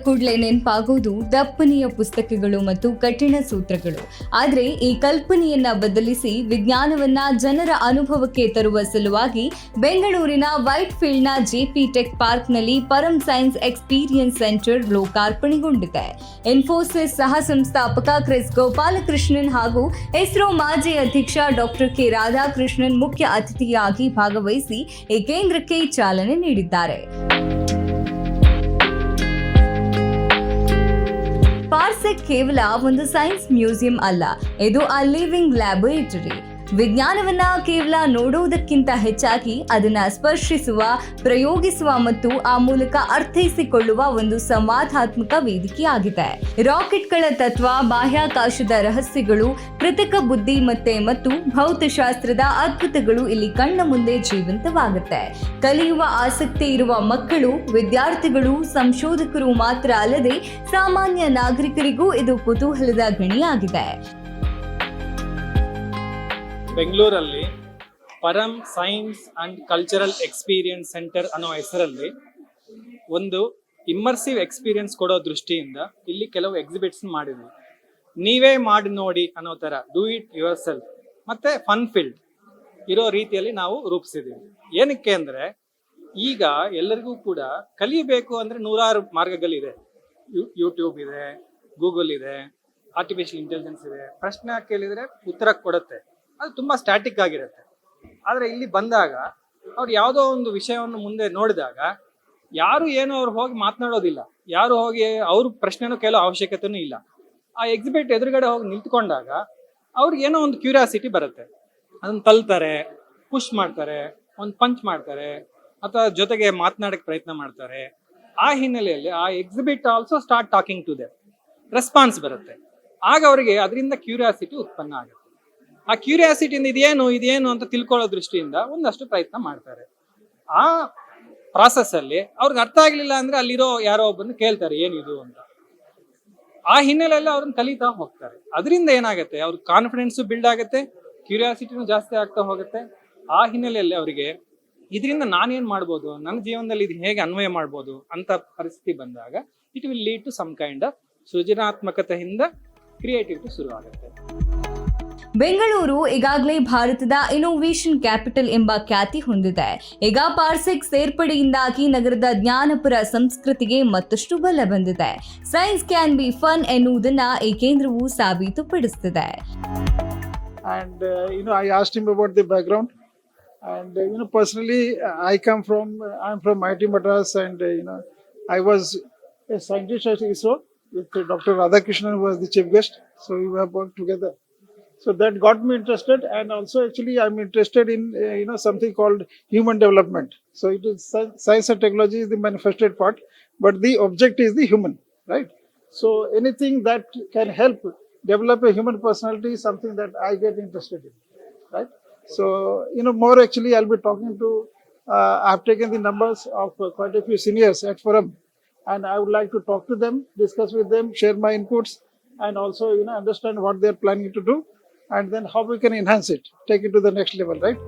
ಕೂಡಲೇ ನೆನಪಾಗೋದು ದಪ್ಪನೆಯ ಪುಸ್ತಕಗಳು ಮತ್ತು ಕಠಿಣ ಸೂತ್ರಗಳು. ಆದರೆ ಈ ಕಲ್ಪನೆಯನ್ನ ಬದಲಿಸಿ ವಿಜ್ಞಾನವನ್ನ ಜನರ ಅನುಭವಕ್ಕೆ ತರುವ ಸಲುವಾಗಿ ಬೆಂಗಳೂರಿನ ವೈಟ್ ಫೀಲ್ಡ್ನ ಜೆಪಿ ಟೆಕ್ ಪಾರ್ಕ್ನಲ್ಲಿ ಪರಂ ಸೈನ್ಸ್ ಎಕ್ಸ್ಪೀರಿಯನ್ಸ್ ಸೆಂಟರ್ ಲೋಕಾರ್ಪಣೆಗೊಂಡಿದೆ. ಇನ್ಫೋಸಿಸ್ ಸಹ ಸಂಸ್ಥಾಪಕ ಕ್ರಿಸ್ ಗೋಪಾಲಕೃಷ್ಣನ್ ಹಾಗೂ ಇಸ್ರೋ ಮಾಜಿ ಅಧ್ಯಕ್ಷ ಡಾಕ್ಟರ್ ಕೆ ರಾಧಾಕೃಷ್ಣನ್ ಮುಖ್ಯ ಅತಿಥಿಯಾಗಿ ಭಾಗವಹಿಸಿ ಈ ಕೇಂದ್ರಕ್ಕೆ ಚಾಲನೆ ನೀಡಿದ್ದಾರೆ. ಪಾರ್ಸೆಕ್ ಕೇವಲ ಒಂದು ಸೈನ್ಸ್ ಮ್ಯೂಸಿಯಂ ಅಲ್ಲ, ಇದು ಅ ಲಿವಿಂಗ್ ಲ್ಯಾಬೊರೇಟರಿ. ವಿಜ್ಞಾನವನ್ನ ಕೇವಲ ನೋಡುವುದಕ್ಕಿಂತ ಹೆಚ್ಚಾಗಿ ಅದನ್ನ ಸ್ಪರ್ಶಿಸುವ, ಪ್ರಯೋಗಿಸುವ ಮತ್ತು ಆ ಮೂಲಕ ಅರ್ಥೈಸಿಕೊಳ್ಳುವ ಒಂದು ಸಂವಾದಾತ್ಮಕ ವೇದಿಕೆಯಾಗಿದೆ. ರಾಕೆಟ್ಗಳ ತತ್ವ, ಬಾಹ್ಯಾಕಾಶದ ರಹಸ್ಯಗಳು, ಕೃತಕ ಬುದ್ಧಿಮತ್ತೆ ಮತ್ತು ಭೌತಶಾಸ್ತ್ರದ ಅದ್ಭುತಗಳು ಇಲ್ಲಿ ಕಣ್ಣ ಮುಂದೆ ಜೀವಂತವಾಗುತ್ತೆ. ಕಲಿಯುವ ಆಸಕ್ತಿ ಇರುವ ಮಕ್ಕಳು, ವಿದ್ಯಾರ್ಥಿಗಳು, ಸಂಶೋಧಕರು ಮಾತ್ರ ಅಲ್ಲದೆ ಸಾಮಾನ್ಯ ನಾಗರಿಕರಿಗೂ ಇದು ಕುತೂಹಲದ ಗಣಿಯಾಗಿದೆ. ಬೆಂಗಳೂರಲ್ಲಿ Param science and cultural experience centre ಅನ್ನೋ ಹೆಸರಲ್ಲಿ ಒಂದು ಇಮ್ಮರ್ಸಿವ್ ಎಕ್ಸ್ಪೀರಿಯನ್ಸ್ ಕೊಡೋ ದೃಷ್ಟಿಯಿಂದ ಇಲ್ಲಿ ಕೆಲವು ಎಕ್ಸಿಬಿಟ್ಸ್ ಮಾಡಿದ್ವಿ. ನೀವೇ ಮಾಡಿ ನೋಡಿ ಅನ್ನೋ ಥರ ಡೂ ಇಟ್ ಯುವರ್ ಸೆಲ್ಫ್ ಮತ್ತು ಫನ್ ಫೀಲ್ಡ್ ಇರೋ ರೀತಿಯಲ್ಲಿ ನಾವು ರೂಪಿಸಿದ್ದೀವಿ. ಏನಕ್ಕೆ ಅಂದರೆ ಈಗ ಎಲ್ಲರಿಗೂ ಕೂಡ ಕಲಿಯಬೇಕು ಅಂದರೆ ನೂರಾರು ಮಾರ್ಗಗಳಿದೆ. ಯೂಟ್ಯೂಬ್ ಇದೆ, ಗೂಗಲ್ ಇದೆ, ಆರ್ಟಿಫಿಷಿಯಲ್ ಇಂಟೆಲಿಜೆನ್ಸ್ ಇದೆ. ಪ್ರಶ್ನೆ ಕೇಳಿದರೆ ಉತ್ತರ ಕೊಡುತ್ತೆ, ಅದು ತುಂಬ ಸ್ಟ್ಯಾಟಿಕ್ ಆಗಿರುತ್ತೆ. ಆದರೆ ಇಲ್ಲಿ ಬಂದಾಗ ಅವ್ರು ಯಾವುದೋ ಒಂದು ವಿಷಯವನ್ನು ಮುಂದೆ ನೋಡಿದಾಗ ಯಾರು ಏನೋ ಅವ್ರು ಹೋಗಿ ಮಾತನಾಡೋದಿಲ್ಲ, ಯಾರು ಹೋಗಿ ಅವ್ರ ಪ್ರಶ್ನೆನೂ ಕೇಳೋ ಅವಶ್ಯಕತೆನೂ ಇಲ್ಲ. ಆ ಎಕ್ಸಿಬಿಟ್ ಎದುರುಗಡೆ ಹೋಗಿ ನಿಂತ್ಕೊಂಡಾಗ ಅವ್ರಿಗೆ ಏನೋ ಒಂದು ಕ್ಯೂರಿಯಾಸಿಟಿ ಬರುತ್ತೆ. ಅದನ್ನು ತಳ್ತಾರೆ, ಪುಷ್ ಮಾಡ್ತಾರೆ, ಒಂದು ಪಂಚ್ ಮಾಡ್ತಾರೆ ಅಥವಾ ಜೊತೆಗೆ ಮಾತನಾಡೋಕ್ಕೆ ಪ್ರಯತ್ನ ಮಾಡ್ತಾರೆ. ಆ ಹಿನ್ನೆಲೆಯಲ್ಲಿ ಆ exhibit also start talking to them, response ಬರುತ್ತೆ. ಆಗ ಅವರಿಗೆ ಅದರಿಂದ ಕ್ಯೂರಿಯಾಸಿಟಿ ಉತ್ಪನ್ನ ಆಗುತ್ತೆ. ಆ ಕ್ಯೂರಿಯಾಸಿಟಿಯಿಂದ ಇದೇನು ಅಂತ ತಿಳ್ಕೊಳ್ಳೋ ದೃಷ್ಟಿಯಿಂದ ಒಂದಷ್ಟು ಪ್ರಯತ್ನ ಮಾಡ್ತಾರೆ. ಆ ಪ್ರಾಸೆಸ್ಸಲ್ಲಿ ಅವ್ರಿಗೆ ಅರ್ಥ ಆಗಲಿಲ್ಲ ಅಂದರೆ ಅಲ್ಲಿರೋ ಯಾರೋ ಒಬ್ಬನ್ನು ಕೇಳ್ತಾರೆ ಏನಿದು ಅಂತ. ಆ ಹಿನ್ನೆಲೆಯಲ್ಲಿ ಅವ್ರನ್ನ ಕಲಿತಾ ಹೋಗ್ತಾರೆ. ಅದರಿಂದ ಏನಾಗುತ್ತೆ, ಅವ್ರ ಕಾನ್ಫಿಡೆನ್ಸು ಬಿಲ್ಡ್ ಆಗುತ್ತೆ, ಕ್ಯೂರಿಯಾಸಿಟಿನೂ ಜಾಸ್ತಿ ಆಗ್ತಾ ಹೋಗುತ್ತೆ. ಆ ಹಿನ್ನೆಲೆಯಲ್ಲಿ ಅವರಿಗೆ ಇದರಿಂದ ನಾನೇನು ಮಾಡ್ಬೋದು, ನನ್ನ ಜೀವನದಲ್ಲಿ ಇದು ಹೇಗೆ ಅನ್ವಯ ಮಾಡ್ಬೋದು ಅಂತ ಪರಿಸ್ಥಿತಿ ಬಂದಾಗ it will lead to some kind of ಸೃಜನಾತ್ಮಕತೆಯಿಂದ ಕ್ರಿಯೇಟಿವಿಟಿ ಶುರು ಆಗುತ್ತೆ. ಬೆಂಗಳೂರು ಈಗಾಗಲೇ ಭಾರತದ ಇನ್ನೋವೇಷನ್ ಕ್ಯಾಪಿಟಲ್ ಎಂಬ ಖ್ಯಾತಿ ಹೊಂದಿದೆ. ಈಗ ಪಾರ್ಸೆಕ್ ಸೇರ್ಪಡೆಯಿಂದಾಗಿ ನಗರದ ಜ್ಞಾನಪರ ಸಂಸ್ಕೃತಿಗೆ ಮತ್ತಷ್ಟು ಬಲ ಬಂದಿದೆ. ಸೈನ್ಸ್ ಕ್ಯಾನ್ ಬಿ ಫನ್ ಎನ್ನುವುದನ್ನ ಈ ಕೇಂದ್ರವು ಸಾಬೀತುಪಡಿಸುತ್ತಿದೆ. And I asked him about the background, and personally I'm from IIT Madras, and I was a scientist at ISRO with Dr. Radhakrishnan, who was the chief guest, so we have worked together. So that got me interested, and also actually I'm interested in something called human development. So it is science and technology is the manifested part, but the object is the human, right? So anything that can help develop a human personality is something that I get interested in, right? So more actually I'll be talking to I've taken the numbers of quite a few seniors at Forum, and I would like to talk to them, discuss with them, share my inputs, and also understand what they're planning to do, and then how we can enhance it, take it to the next level, right?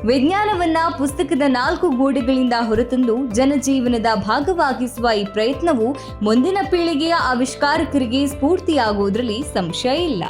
ವಿಜ್ಞಾನವನ್ನ ಪುಸ್ತಕದ 4 ಗೋಡೆಗಳಿಂದ ಹೊರತಂದು ಜನಜೀವನದ ಭಾಗವಾಗಿಸುವ ಈ ಪ್ರಯತ್ನವು ಮುಂದಿನ ಪೀಳಿಗೆಯ ಆವಿಷ್ಕಾರಕರಿಗೆ ಸ್ಫೂರ್ತಿಯಾಗುವುದರಲ್ಲಿ ಸಂಶಯ ಇಲ್ಲ.